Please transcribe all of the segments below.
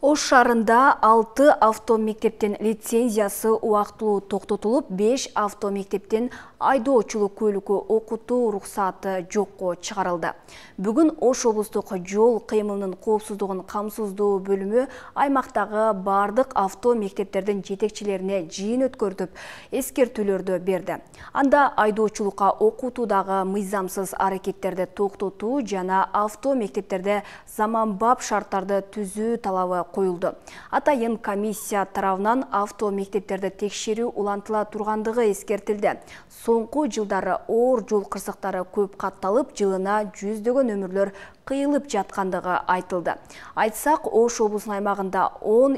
Ош шаарында 6 автомектептен лицензиясы убактылуу токтотулуп, 5 автомектептен айдоочулук көлүккө окутуу уруксаты жокко чыгарылды. Бүгүн Ош облустук жол кыймылынын коопсуздугун камсыздоо бөлүмү аймактагы бардык автомектептердин жетекчилерине жыйын өткөртүп, эскертүүлөрдү берди. Анда айдоочулукка окутуудагы мыйзамсыз аракеттерди токтотуу жана автомектептерде заманбап шарттарды түзүү талабы коюлду. Атайын комиссия тарабынан автомектептерди текшерүү улантыла тургандыгы эскертилди. Соңку жылдары оор жол кырсыктары көп катталып, жылына жүздөгөн өмүрлөр кыйылып жаткандыгы айтылды. Айтсак, Ош облусунун аймагында 10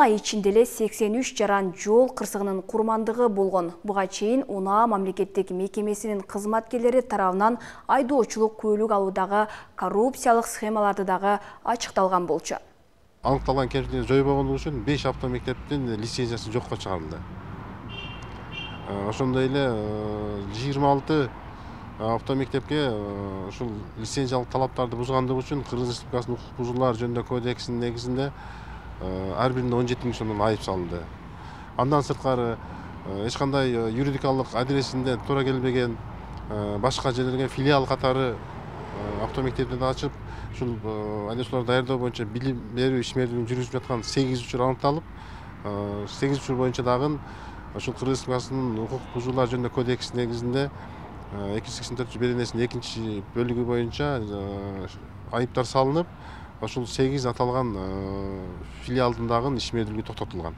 ай ичинде эле 83 жаран жол кырсыгынын курмандыгы болгон. Буга чейин Унаа мамлекеттик мекемесинин кызматкерлери тарабынан айдоочулук көлүк алуудагы коррупциялык схемаларды дагы ачыкталган болчу. Аныкталган кемчиликти жойбогондугу үчүн 5 автомектептин лицензиясы жокко чыгарылды. Ошондой эле 26 автомектепке ушул лицензиялык талаптарды бузгандыгы үчүн Кыргыз Республикасынын укук бузуулар жөнүндө кодексинин негизинде ар бирине 17 000 сомдон айып салынды. Андан сырткары эч кандай юридикалык адресинде туура келбеген башка жерлерге филиал катары автомектепти ачып, ушул айдоочуларды даярдоо боюнча билим берүү ишмердүүлүгүн жүргүзүп жаткан 8 учур аныкталып, 8 учур боюнча дагы ушул Кыргыз Республикасынын укук бузуулар жөнүндө кодекси негизинде 284-1-несинин 2 бөлүгү боюнча айыптар салынып, ушул 8 аталган филиалдын дагы ишмердүүлүгү токтотулган.